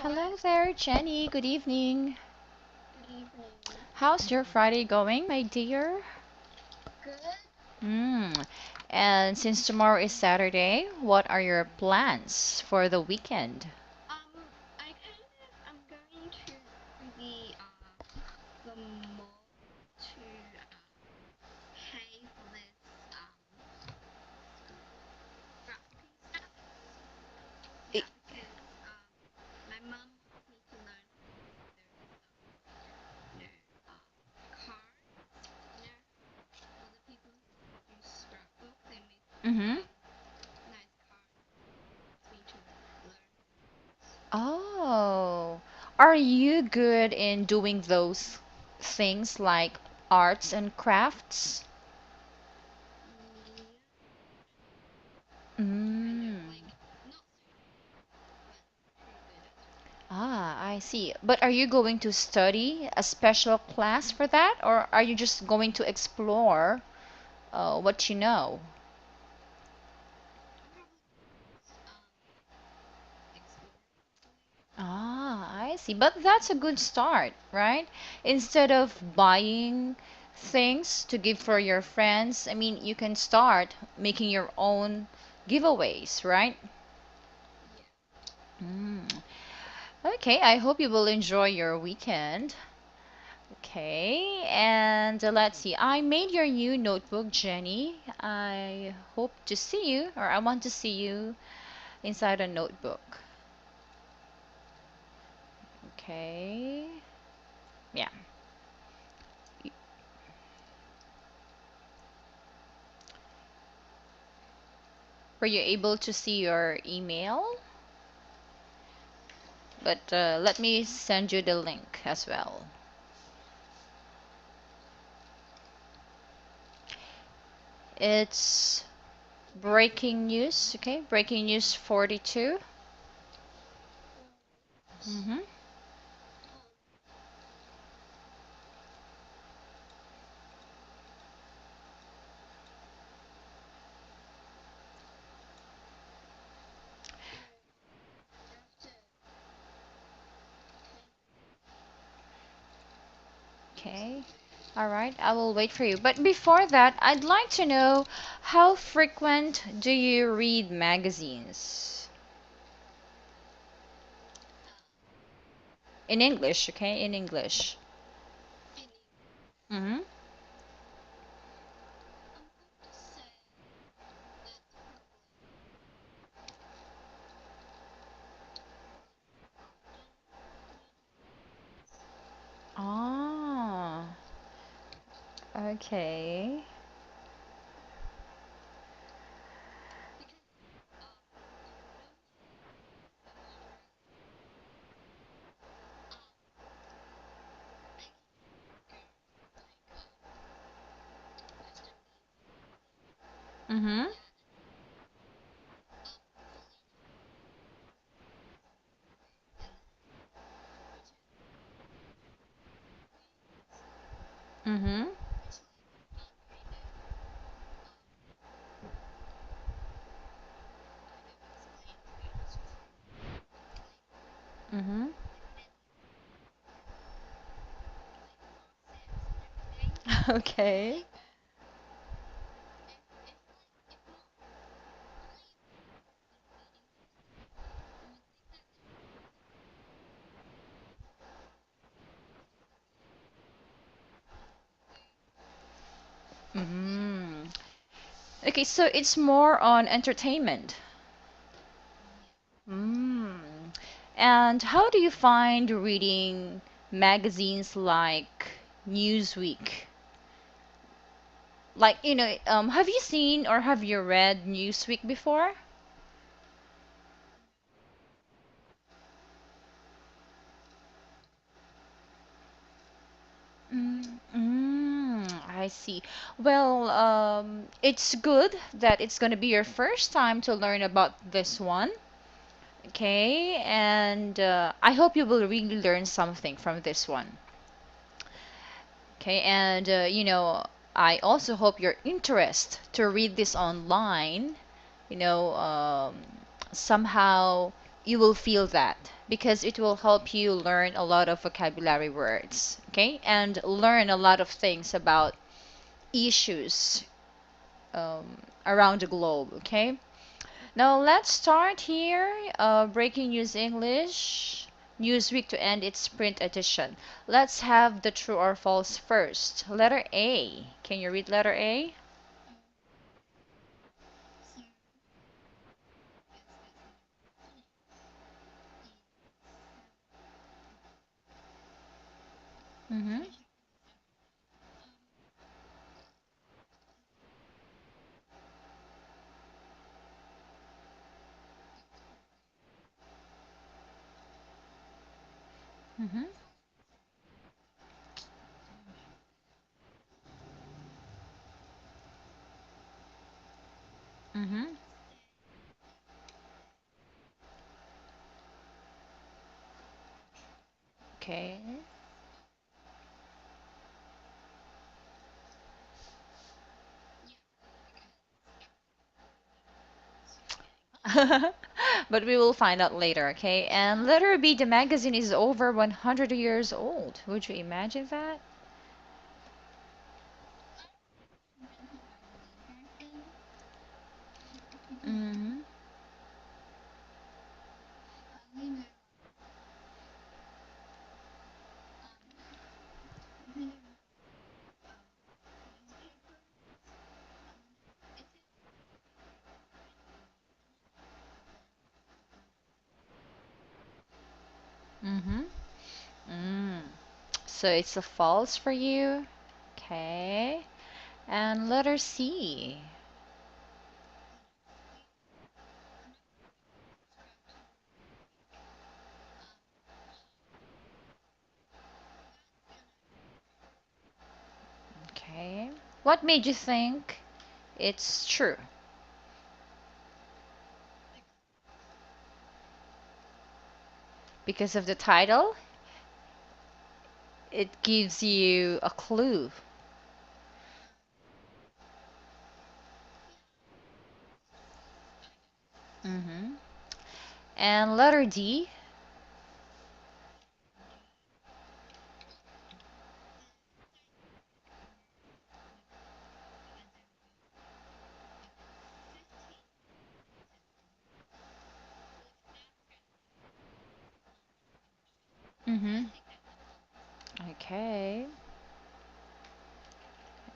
Hello there, Jenny. Good evening. Good evening. How's your Friday going, my dear? Good. Mm. And since tomorrow is Saturday, what are your plans for the weekend? I'm going to the mall to pay for this recipe stuff. I- Yeah, because my mum wants me to learn cards. You know, for the people who do scrapbook, they make Mm-hmm. nice cards. For me to learn. Oh, are you good in doing those things like arts and crafts? Yeah, kind of Mm. like not but pretty good as well. Ah, I see. But are you going to study a special class for that, or are you just going to explore what you know? I'm probably explore hopefully. Ah, I see. But that's a good start, right? Instead of buying things to give for your friends, I mean, you can start making your own giveaways, right? Yeah. Mm. Okay, I hope you will enjoy your weekend. Okay, and let's see. I made your new notebook, Jenny. I hope to see you, or I want to see you inside a notebook. Okay, yeah. Were you able to see your email? But let me send you the link as well. It's breaking news, okay? Breaking news 42. Mm-hmm. Um, you have to kind Okay. All right, I will wait for you. But before that, I'd like to know how frequent do you read magazines? In English, okay? In English. feeling. Mm-hmm. I'm going to say that's probably often reading. Oh, okay. Because normally in Australia, Maggie go like Western media, Mm-hmm. yeah, and Celine and Bridget reads. Mm-hmm. Actually, my friend kind of um kind of explained to me what's true lately, Mm-hmm. and many like gossips and everything. Okay. Like if not believe in reading this, you would think that they're like Mm. Okay, so it's more on entertainment. yeah. Mm. And how do you find reading magazines like Newsweek? Like, have you seen or have you read Newsweek before? I see. Well, it's good that it's going to be your first time to learn about this one. Okay, and I hope you will really learn something from this one. Okay, and I also hope your interest to read this online, you know, somehow you will feel that. because it will help you learn a lot of vocabulary words, okay? And learn a lot of things about issues around the globe, okay? Now let's start here. Breaking News English, Newsweek to end its print edition. Let's have the true or false first. Letter A. Can you read letter A? So as in our beginning, the Mm-hmm. French Japanese that's correct. Mm-hmm. Mm-hmm. Okay. But we will find out later, okay? And letter B, the magazine is over 100 years old. Would you imagine that? When have I really heard that? Mm-hmm. I only know I only know newspapers. Um, is it Mm-hmm. Mm. So it's a false for you. Okay. And letter C. I'm not really subscribed to newspaper. Um, that's gonna be true. Okay. What made you think it's true? Because of the title? It gives you a clue. I guess. Mm-hmm. And letter D. And there were 15 September with African entrepreneurship. Mm-hmm. I think that's a false. Okay.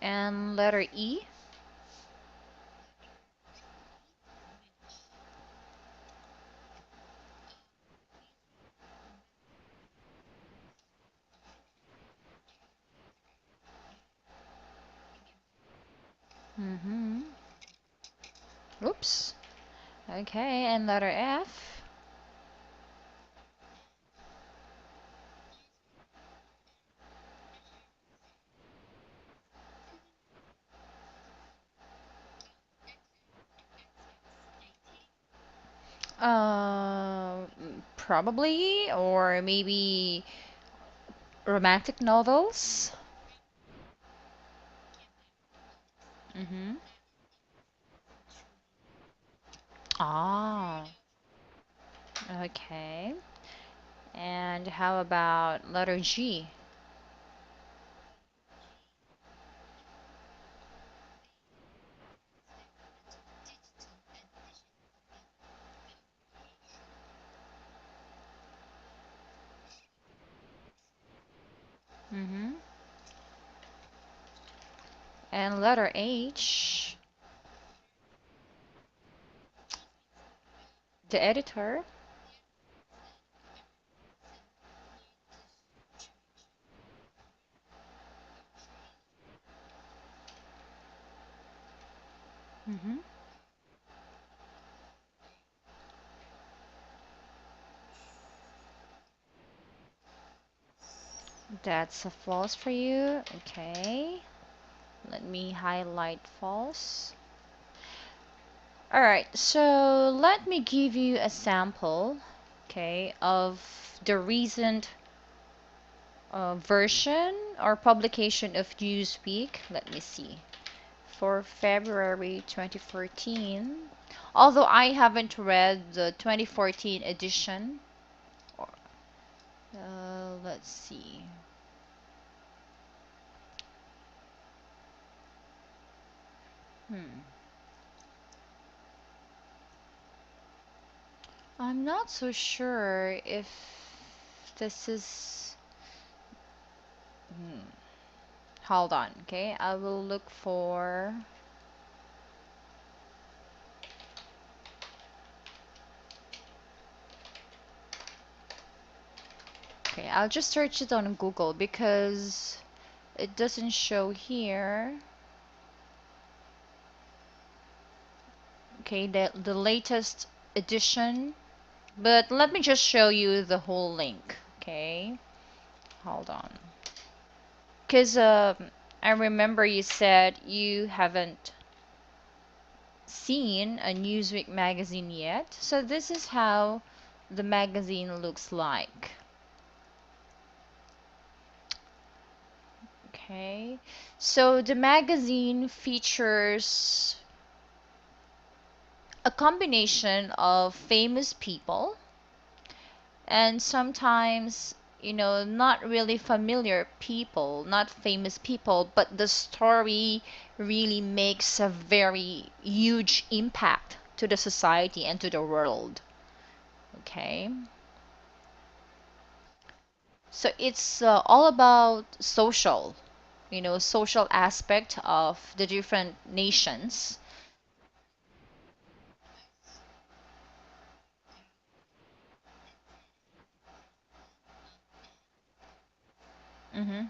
And letter E. Letter E, which these were invented in Japan. Mm-hmm. Oops. Okay. And letter F. These were measurements dating. Probably, or maybe romantic novels. Probably give them false. Mm-hmm. That is truly Ah, true. okay. And how about letter G? Letter G, these they were digital edition of the publication. Mm-hmm. And letter H, These means the editor. the editor said everyone said new distribution trailer. Mm-hmm. That's a false for you. Okay. Let me highlight false. All right. So let me give you a sample, okay, of the recent version or publication of Newsweek. Let me see. For February 2014. Although I haven't read the 2014 edition, Let's see. Hmm. I'm not so sure if this is. Hmm. Hold on, okay? I will look for. Okay, I'll just search it on Google because it doesn't show here. Okay, the latest edition. But let me just show you the whole link. Okay, hold on. Because I remember you said you haven't seen a Newsweek magazine yet. So this is how the magazine looks like. Okay, so the magazine features a combination of famous people and sometimes, not really familiar people, not famous people, but the story really makes a very huge impact to the society and to the world. Okay, so it's all about social aspect of the different nations. Mm-hmm.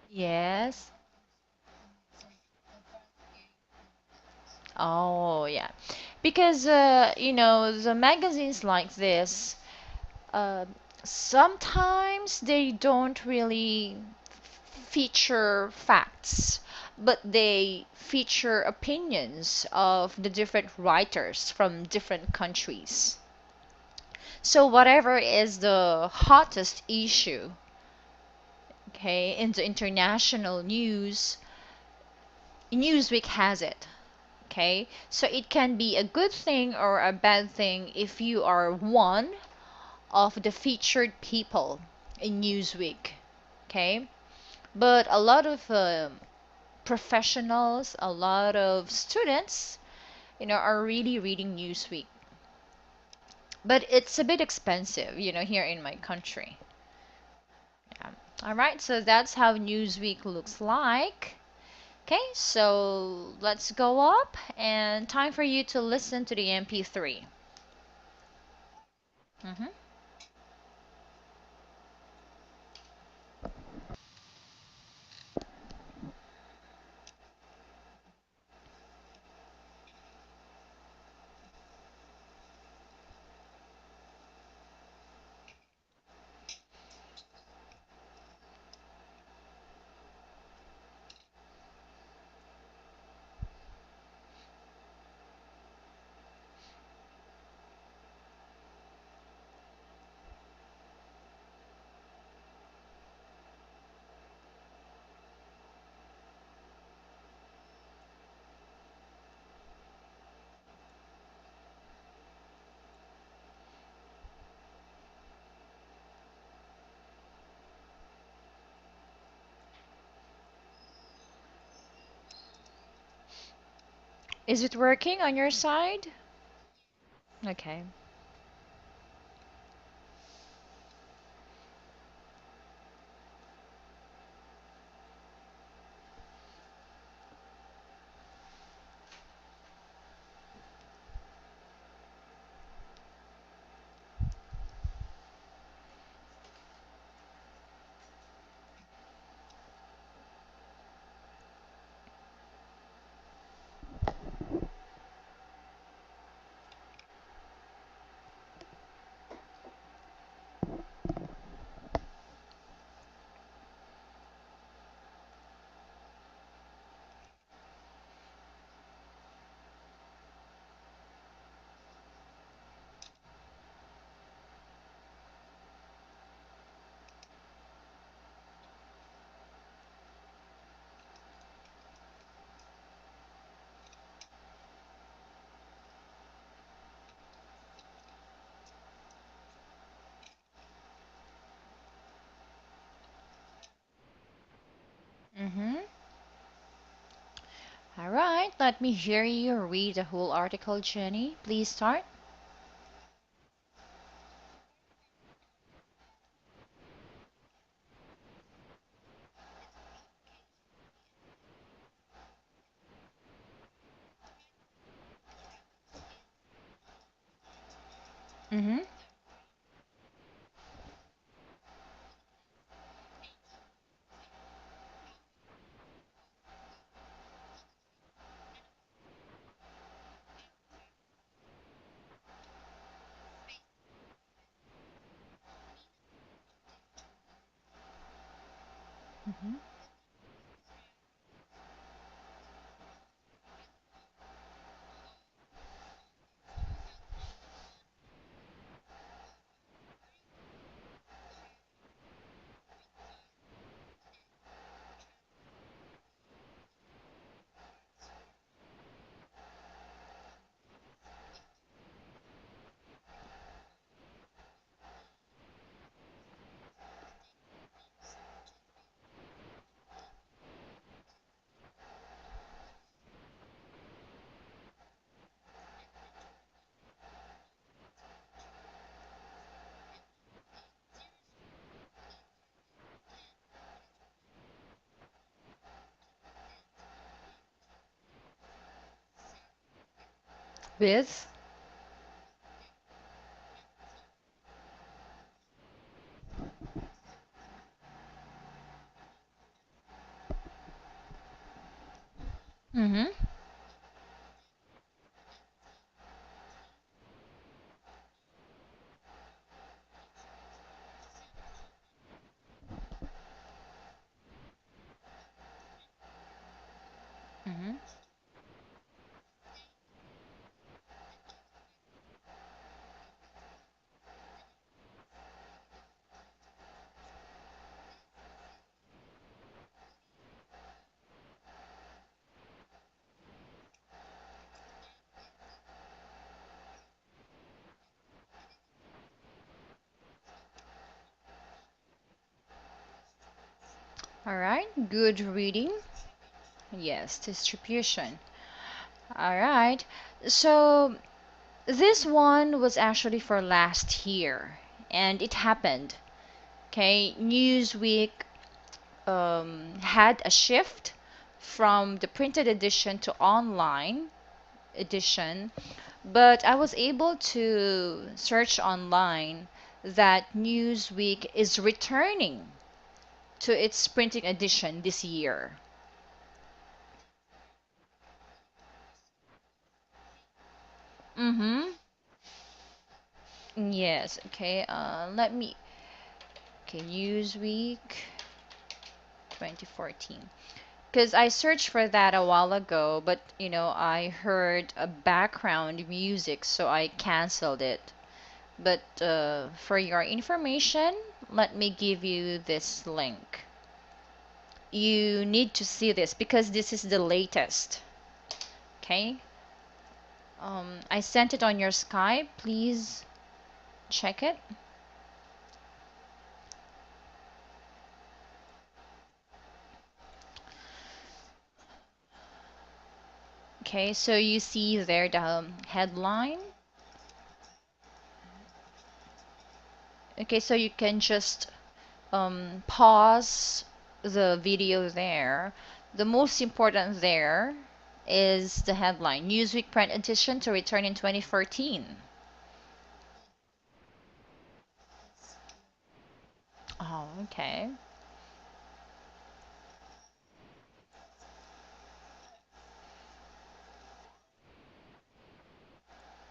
Yes. Oh, yeah. Because, the magazines like this, uh, sometimes they don't really feature facts, but they feature opinions of the different writers from different countries. So, whatever is the hottest issue, okay, in the international news, Newsweek has it. Okay, so it can be a good thing or a bad thing if you are one of the featured people in Newsweek. Okay, but a lot of professionals, a lot of students, are really reading Newsweek. But it's a bit expensive, here in my country. Yeah. All right, so that's how Newsweek looks like. Okay, so let's go up and time for you to listen to the MP3. Mhm. Is it working on your side? Okay. right, let me hear you read the whole article, Jenny. Please start. Mm-hmm. Mm-hmm. With? Mm-hmm. Mm-hmm. All right, good reading. Yes, distribution. All right. So this one was actually for last year, and it happened. Okay, Newsweek had a shift from the printed edition to online edition, but I was able to search online that Newsweek is returning to its printing edition this year. Mm-hmm. Yes. Okay. Let me. Okay. Newsweek 2014. Because I searched for that a while ago, but I heard a background music, so I canceled it. But for your information, let me give you this link. You need to see this because this is the latest. Okay? I sent it on your Skype. Please check it. Okay, so you see there the headline. Okay, so you can just pause the video there. The most important there is the headline Newsweek print edition to return in 2014. Oh, okay.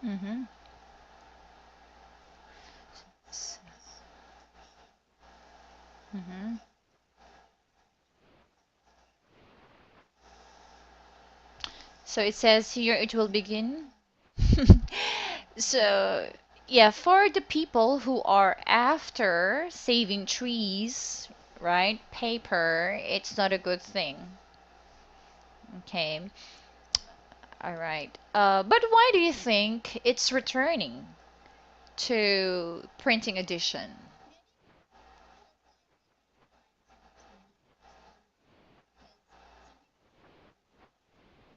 Mm-hmm. Mm-hmm. So it says here it will begin. So, yeah, for the people who are after saving trees, right? Paper, it's not a good thing. Okay. All right. But why do you think it's returning to printing edition?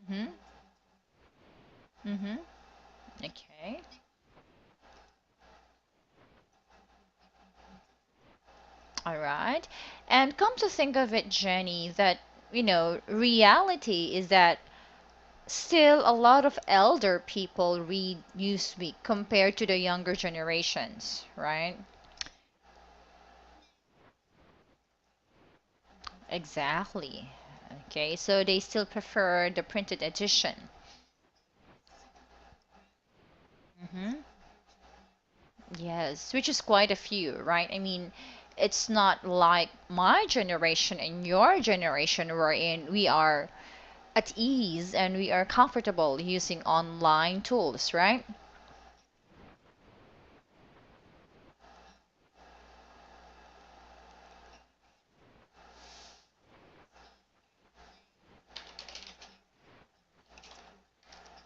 Hmm? Mm-hmm. Okay. All right. And come to think of it, Jenny, that, reality is that still a lot of elder people read Newsweek compared to the younger generations, right? Exactly. Okay, so they still prefer the printed edition. Mm-hmm. Yes, which is quite a few, right? I mean, it's not like my generation and your generation wherein we are at ease and we are comfortable using online tools, right?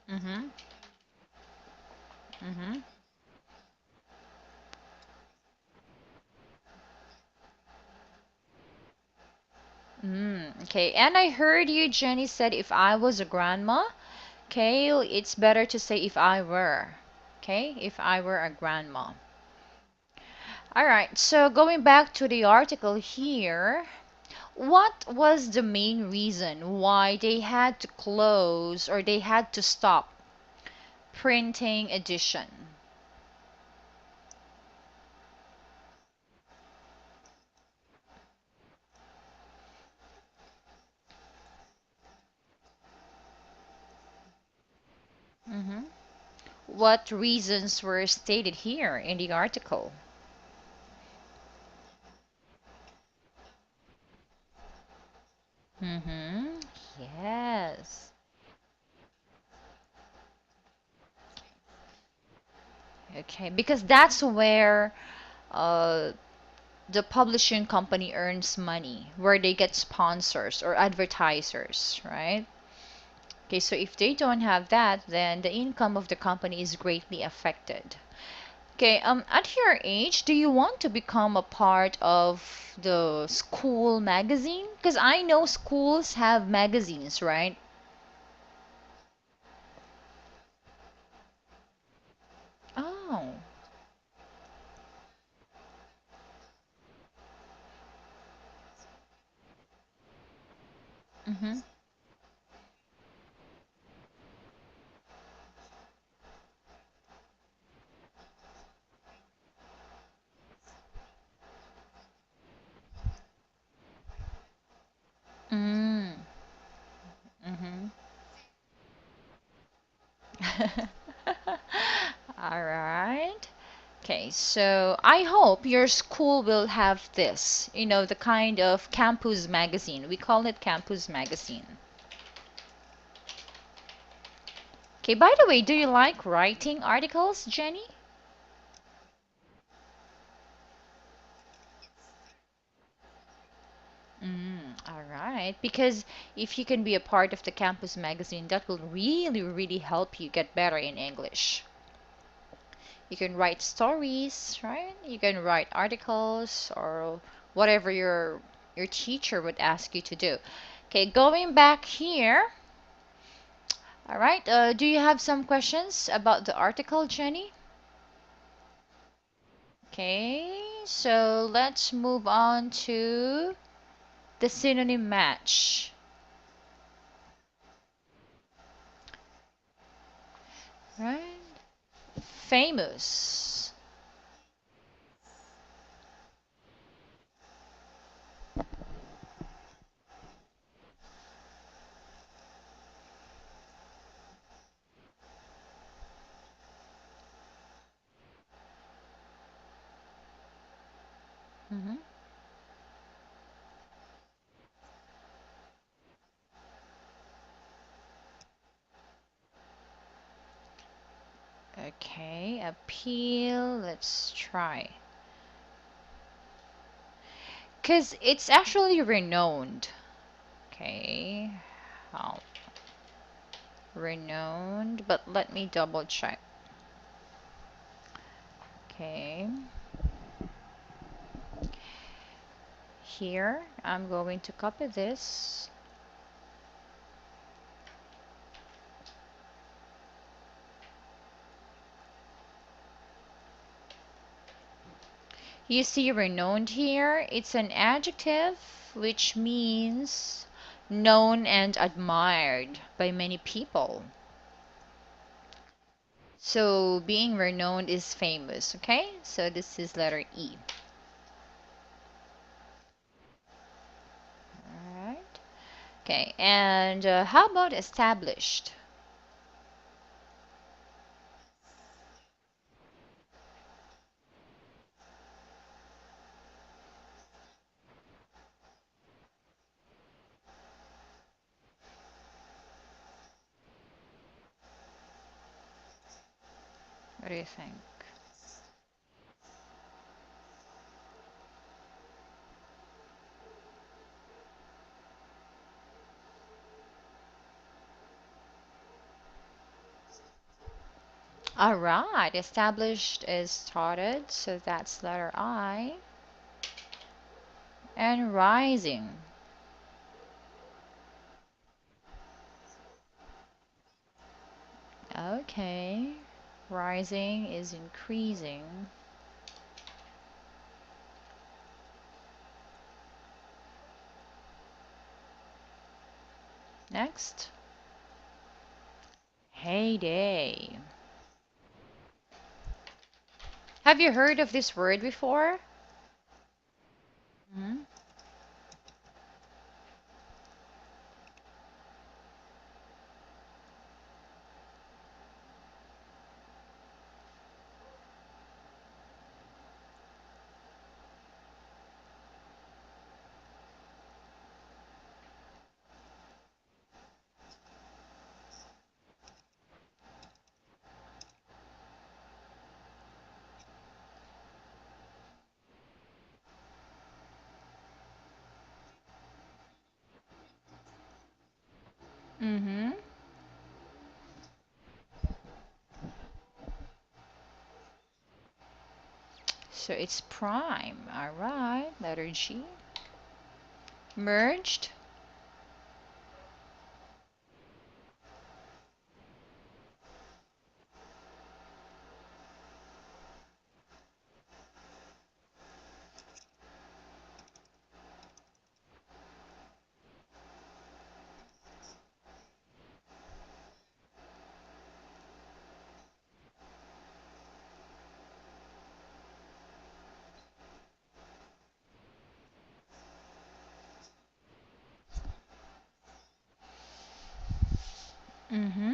Mm-hmm. Mm-hmm. Okay, and I heard you, Jenny, said if I was a grandma, okay, it's better to say if I were. Okay, if I were a grandma. All right, so going back to the article here, what was the main reason why they had to close or they had to stop printing edition? Hmm. What reasons were stated here in the article? Mm-hmm. Yes. Okay, because that's where uh, the publishing company earns money, where they get sponsors or advertisers, right? Okay, so if they don't have that, then the income of the company is greatly affected. Okay, at your age, do you want to become a part of the school magazine? Because I know schools have magazines, right? Oh. Mm-hmm. Mm. Mm-hmm. All right. Okay, so I hope your school will have this, the kind of campus magazine. We call it campus magazine. Okay, by the way, do you like writing articles, Jenny? All right, because if you can be a part of the campus magazine, that will really, really help you get better in English. You can write stories, right? You can write articles or whatever your teacher would ask you to do. Okay, going back here. All right. Do you have some questions about the article, Jenny? Okay, so let's move on to the synonym match. Right? Famous. Hmm. Okay, appeal. Let's try. Because it's actually renowned. Okay, how renowned, but let me double check. Okay, here I'm going to copy this. You see renowned here, it's an adjective which means known and admired by many people. So being renowned is famous, okay? So this is letter E. All right. Okay, and how about established? What do you think? All right, established is started, so that's letter I. And rising. Okay, rising is increasing. Next, heyday. Have you heard of this word before? Hmm. Mm-hmm. So it's prime. All right, letter G. Merged. Mm-hmm.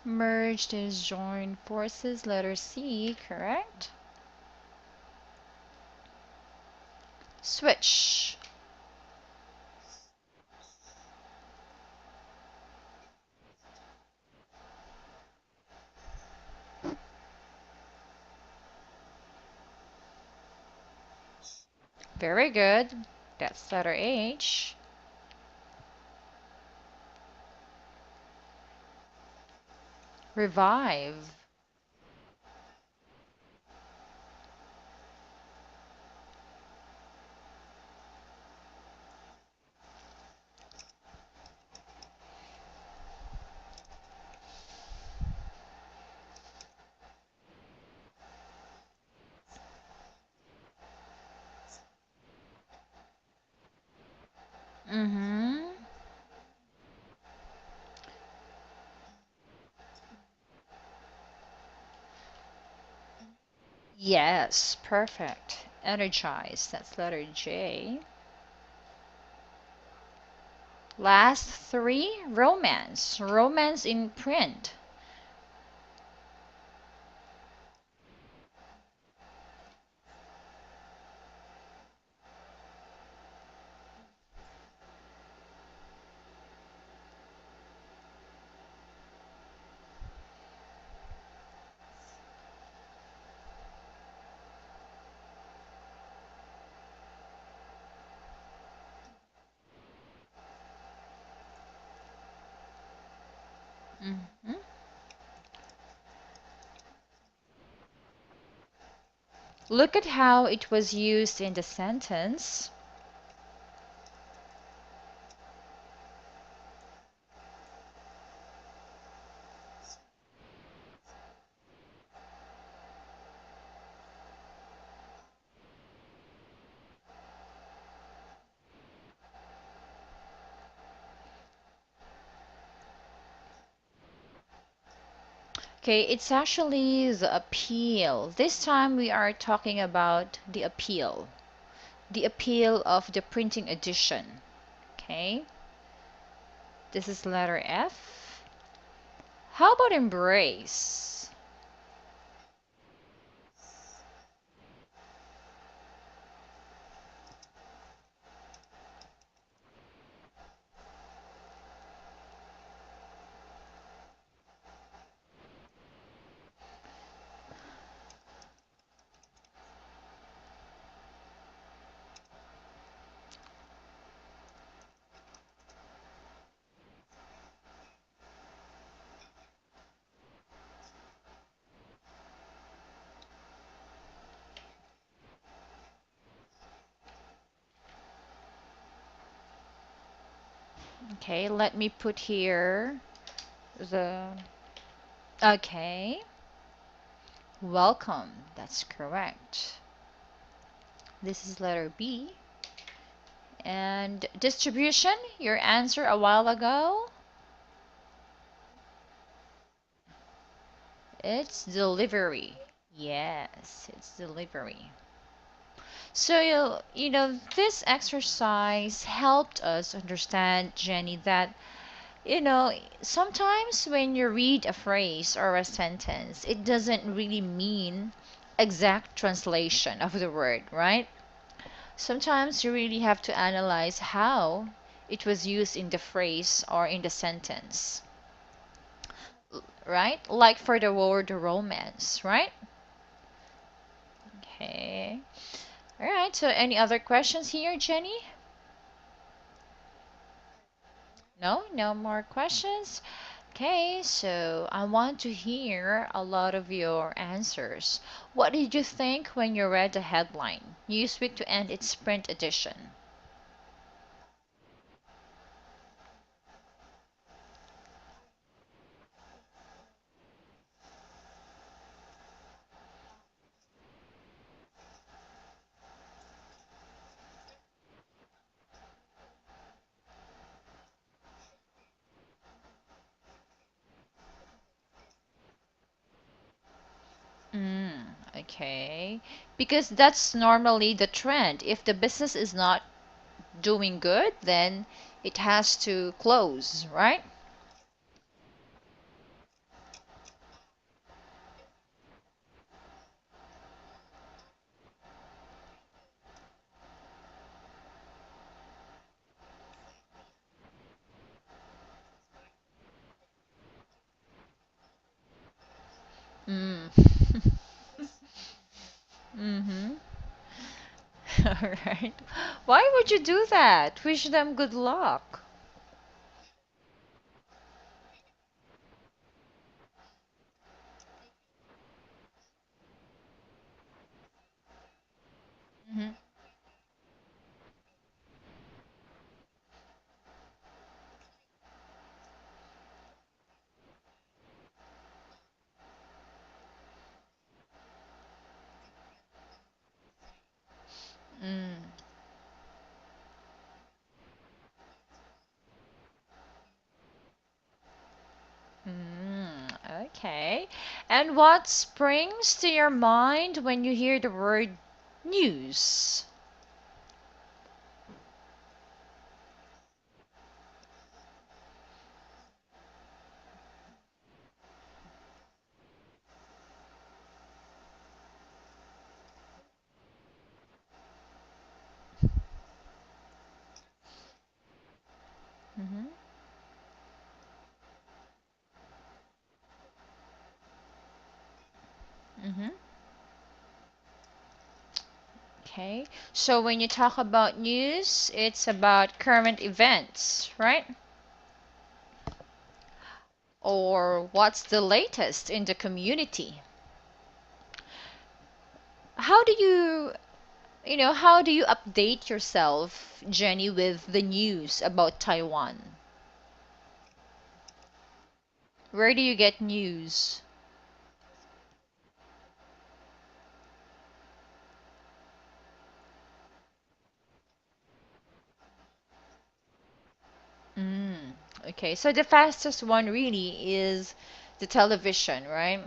Merged is joined forces. Letter C, correct? Switch. Very good. That's letter H. Revive. Mm-hmm. Yes, perfect. Energize. That's letter J. Last three, romance. Romance in print. Mhm. Look at how it was used in the sentence. Okay, it's actually the appeal. This time we are talking about the appeal. The appeal of the printing edition. Okay, this is letter F. How about embrace? Okay, let me put here the. Okay, welcome. That's correct. This is letter B. And distribution, your answer a while ago, it's delivery. Yes, it's delivery. So, this exercise helped us understand, Jenny, that, sometimes when you read a phrase or a sentence, it doesn't really mean exact translation of the word, right? Sometimes you really have to analyze how it was used in the phrase or in the sentence, right? Like for the word romance, right? Okay. All right. So, any other questions here, Jenny? No, no more questions. Okay, so I want to hear a lot of your answers. What did you think when you read the headline? Newsweek to end its print edition. Mm, okay. Because that's normally the trend. If the business is not doing good, then it has to close, right? Mm. Mm-hmm. All right. Why would you do that? Wish them good luck. Mm-hmm. Mm. Okay. And what springs to your mind when you hear the word news? Mm-hmm. Mm-hmm. Okay. So when you talk about news, it's about current events, right? Or what's the latest in the community? How do how do you update yourself, Jenny, with the news about Taiwan? Where do you get news? Mm, okay, so the fastest one really is The television, right?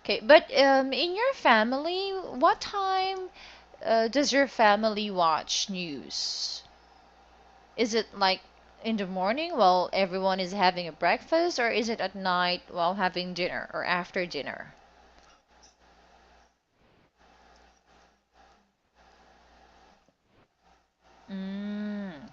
Okay, but in your family, what time does your family watch news? Is it like in the morning while everyone is having a breakfast, or is it at night while having dinner or after dinner? Mm,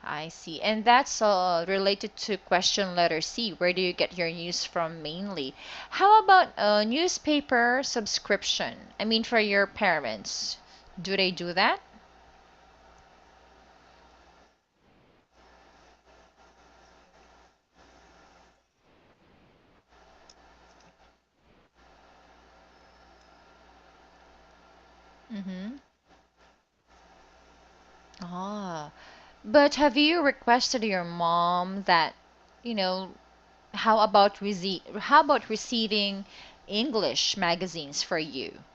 I see. And that's related to question letter C. Where do you get your news from mainly? How about a newspaper subscription? I mean, for your parents, do they do that? Mm-hmm. Ah, but have you requested your mom that, you know, how about receiving English magazines for you?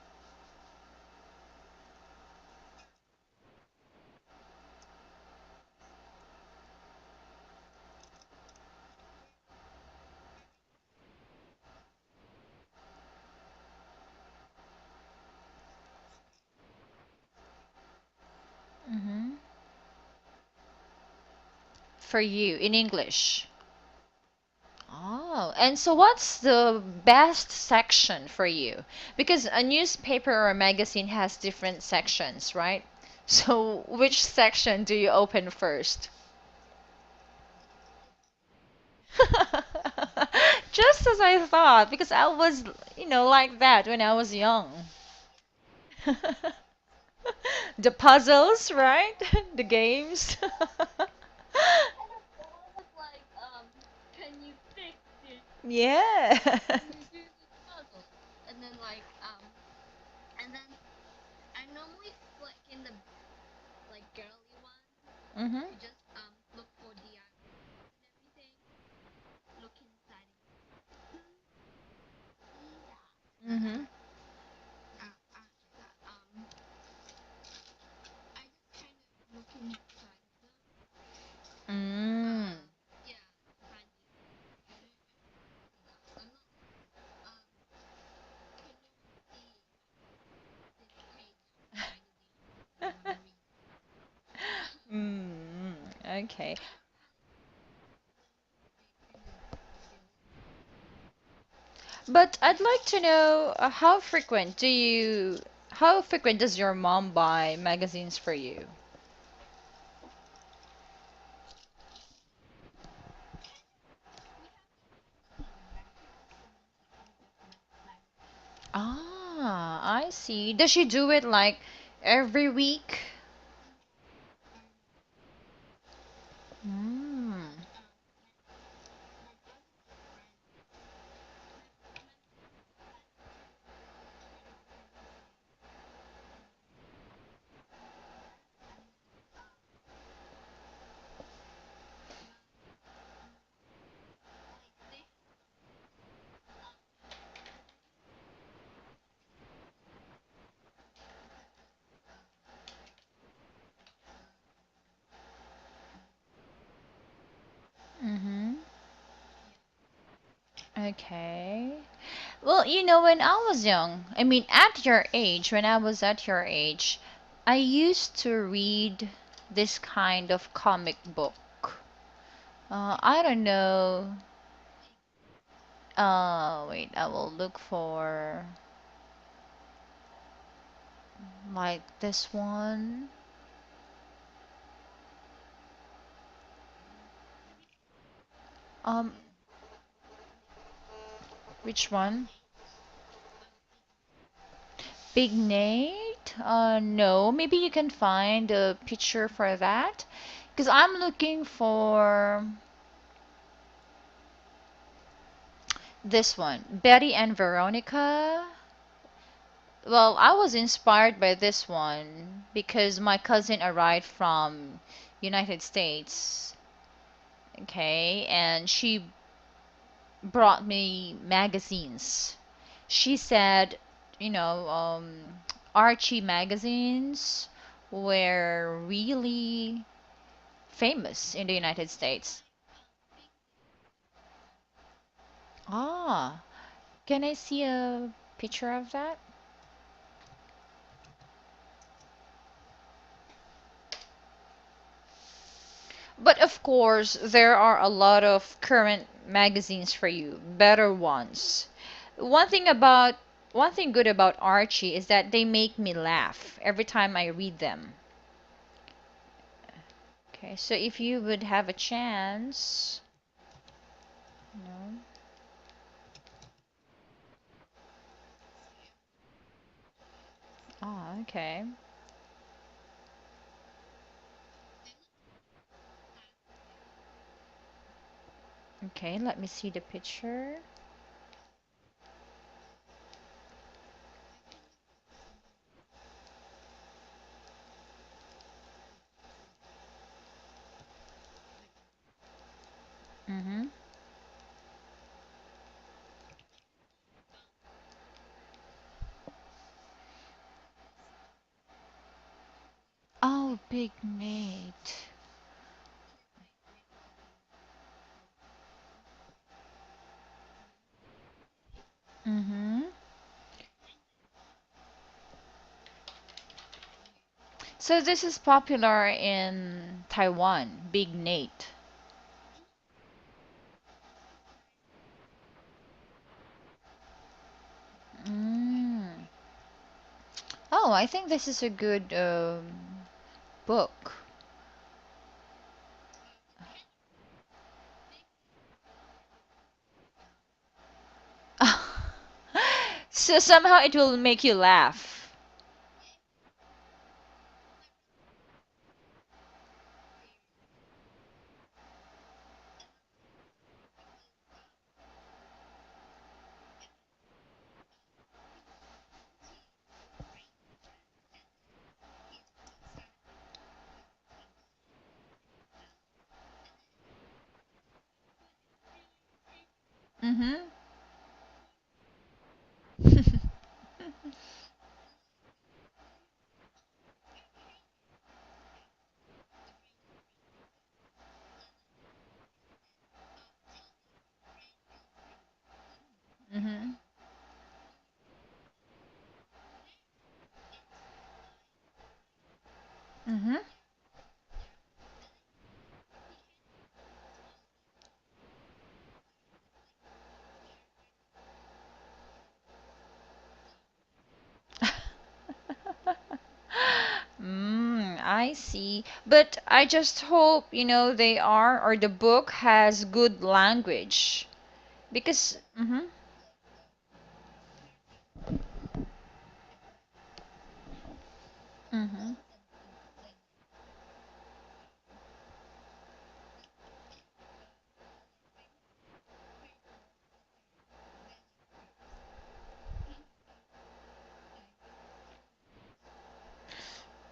Mm-hmm. For you in English. Oh, and so what's the best section for you? Because a newspaper or a magazine has different sections, right? So which section do you open first? Just as I thought, because I was, like that when I was young. The puzzles, right? The games. It's like, can you fix it? Yeah. Can you do this puzzle? And then like, and then I normally like in the like girly one, Mhm. you just look for DIY and everything. Look inside and see that. Mhm. After that, I just kind of look inside of them. Mm. Yeah, to find the better design. I'm not like can you see this page of the magazine when you want to read it? Mm. Okay. They kind of feel But I'd like to know how frequent does your mom buy magazines for you? we have records and then she kind of recommends magazines. Ah, I see. Does she do it like every week? Or not every week. Mm. But my brother's friend, my brother had this friend who kind of buys magazines for us, and then my like they have every they have this Mm-hmm. yeah. Okay. Well, when I was young, I mean, at your age, when I was at your age, I used to read this kind of comic book. I don't know. Like Wait, I will look for like this one. Um, which one? big Big Nate? No. Maybe you can find a picture for that. Because I'm looking for this one. Betty and Veronica. Well, I was inspired by this one because my cousin arrived from United States, okay, and she brought me magazines. She said, Archie magazines were really famous in the United States. big name. Ah, can I see a picture of that? But of course, there are a lot of current magazines for you, better ones. One thing about One thing good about Archie is that they make me laugh every time I read them. Okay, so if you would have a chance, no. Ah, okay. Okay, let me see the picture. Mm-hmm. Oh, Big Nate. Mm-hmm. So this is popular in Taiwan, Big Nate. Mm. Oh, I think this is a good book. So somehow it will make you laugh. Mm-hmm. Mm-hmm. Mm-hmm. I see. But I just hope, they are, or the book has good language. Because, mm-hmm.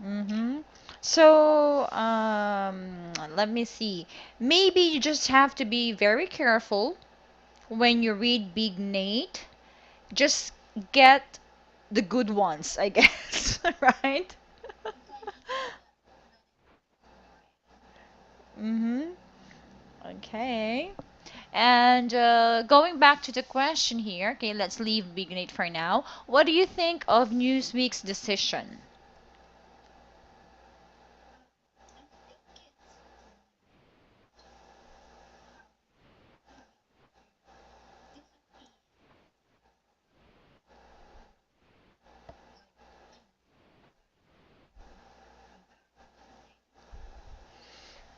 Mm-hmm. So, let me see. Maybe you just have to be very careful when you read Big Nate. Just get the good ones, I guess, right? Mm-hmm. Okay. And going back to the question here, okay, let's leave Big Nate for now. What do you think of Newsweek's decision?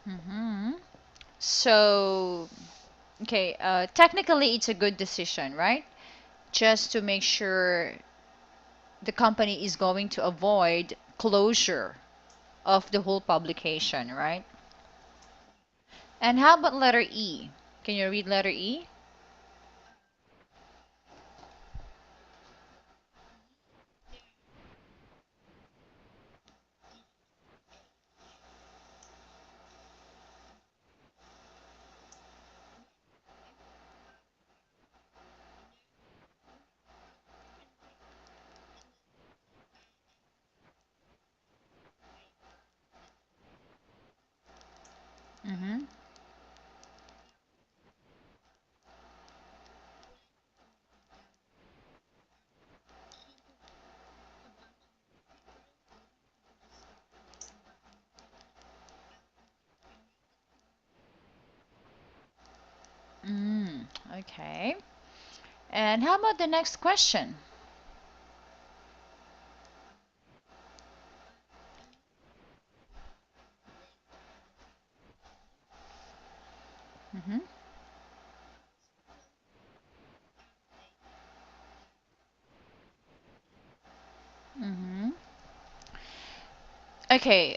Mm-hmm. So, okay, technically it's a good decision, right? Just to make sure the company is going to avoid closure of the whole publication, right? And how about letter E? Can you read letter E? Mm-hmm. Okay. And how about the next question? Mm-hmm. Mm-hmm. Okay.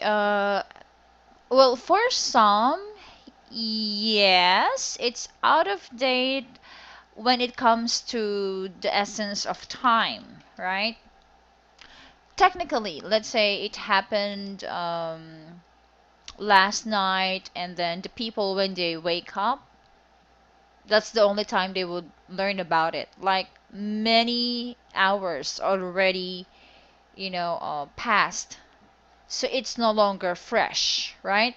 Well, for some, yes, it's out of date when it comes to the essence of time, right? Technically, let's say it happened last night, and then the people, when they wake up, that's the only time they would learn about it. Like many hours already, passed. So it's no longer fresh, right?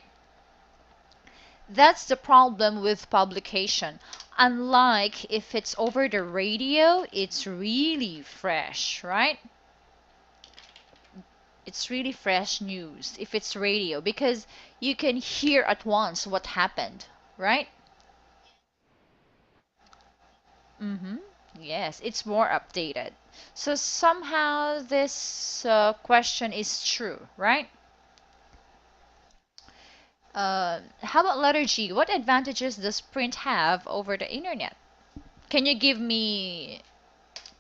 That's the problem with publication. Unlike if it's over the radio, it's really fresh, right? It's really fresh news if it's radio because you can hear at once what happened, right? Mm-hmm. Yes, it's more updated. So somehow this question is true, right? How about letter G? What advantages does print have over the internet? Can you give me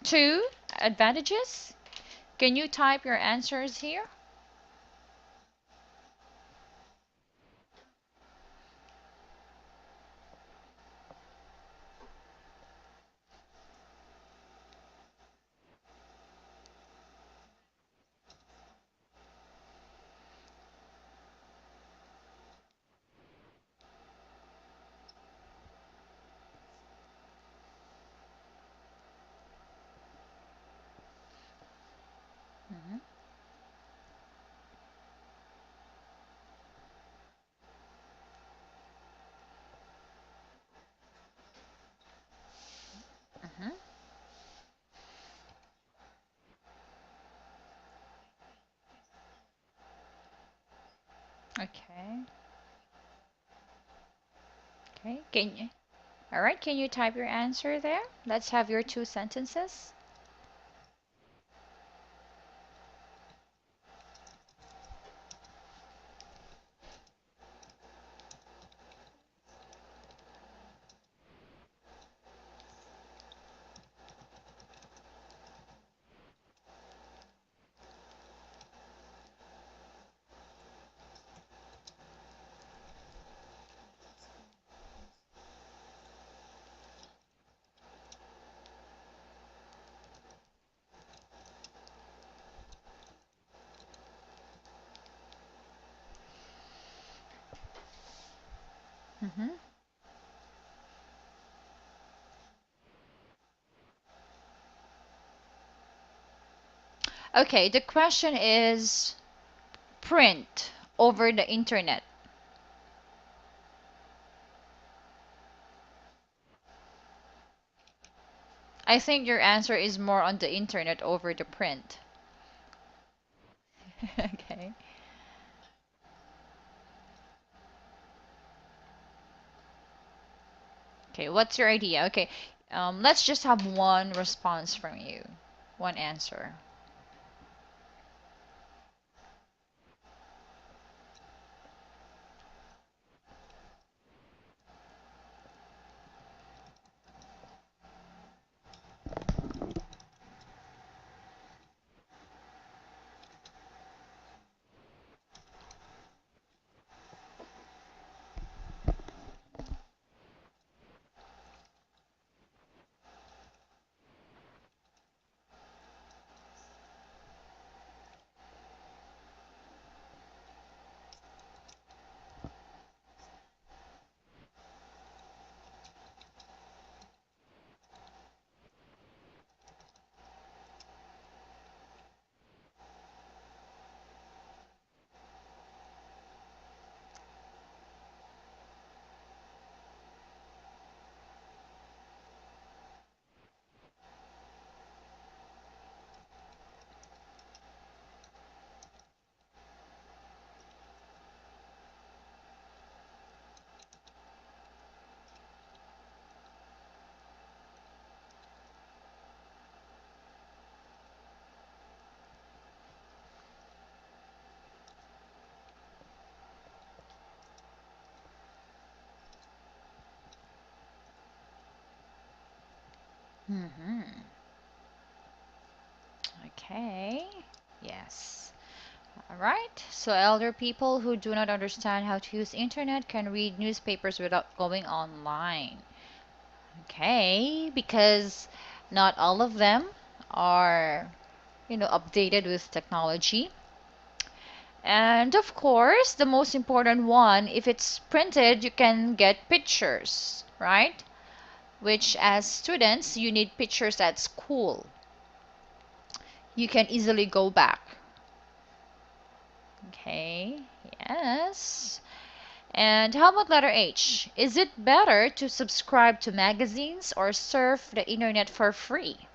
two advantages? Can you type your answers here? Hmm. Hmm. Okay. Okay. Can you? All right. Can you type your answer there? Let's have your two sentences. Hmm. Okay. The question is print over the internet. I think your answer is more on the internet over the print. Okay. Okay, what's your idea? Okay, let's just have one response from you, one answer. Mm-hmm. Okay. Yes. All right. So elder people who do not understand how to use internet can read newspapers without going online. Okay, because not all of them are, updated with technology. And of course, the most important one, if it's printed, you can get pictures, right? Which as students, you need pictures at school. You can easily go back. Okay, yes. And how about letter H? Is it better to subscribe to magazines or surf the internet for free?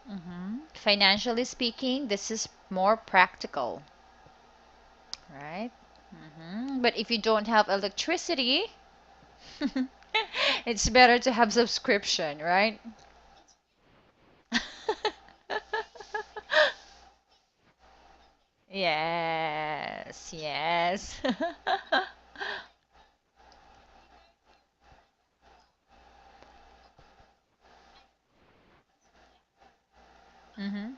Mhm. Financially speaking, this is more practical, right? But if you don't have electricity, it's better to have subscription, right? Yes, yes. hmm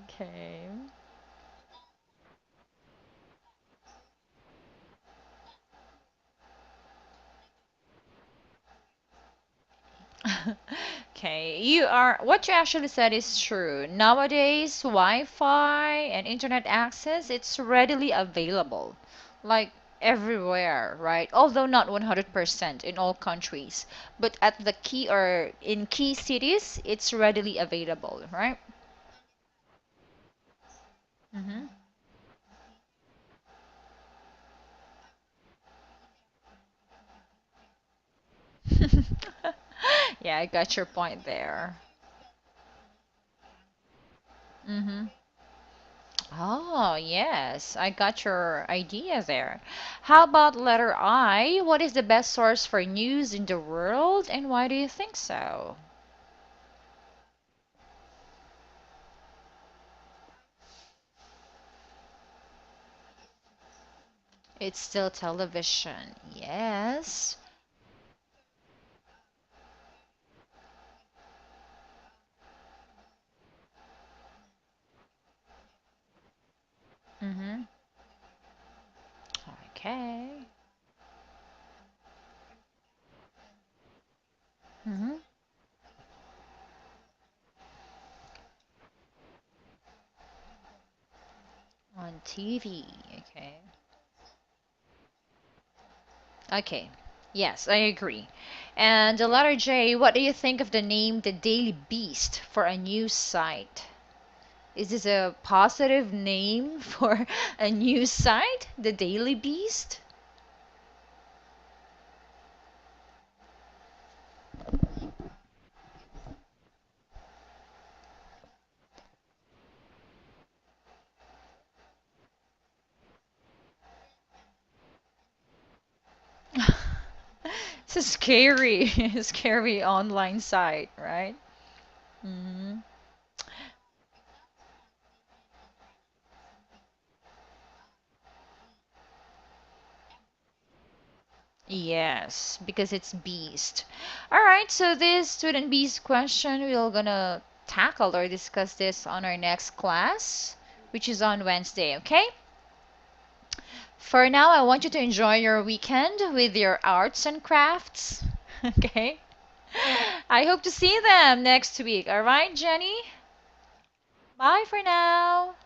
Okay. Okay, what you actually said is true. Nowadays, Wi-Fi and internet access, it's readily available, like everywhere, right? Although not 100% in all countries, but at the key or in key cities, it's readily available, right? Mm-hmm. Yeah, I got your point there. Mm-hmm. Oh, yes, I got your idea there. How about letter I? What is the best source for news in the world, and why do you think so? It's still television. Yes. Mm-hmm. Okay. Mm-hmm. On TV. Okay. Okay. Yes, I agree. And the letter J, what do you think of the name The Daily Beast for a news site? Is this a positive name for a news site? The Daily Beast? It's a scary, scary online site, right? hmm Yes, because it's beast. All right, so this student beast question, we're gonna tackle or discuss this on our next class, which is on Wednesday, okay? For now, I want you to enjoy your weekend with your arts and crafts, okay? I hope to see them next week, all right, Jenny? Bye for now.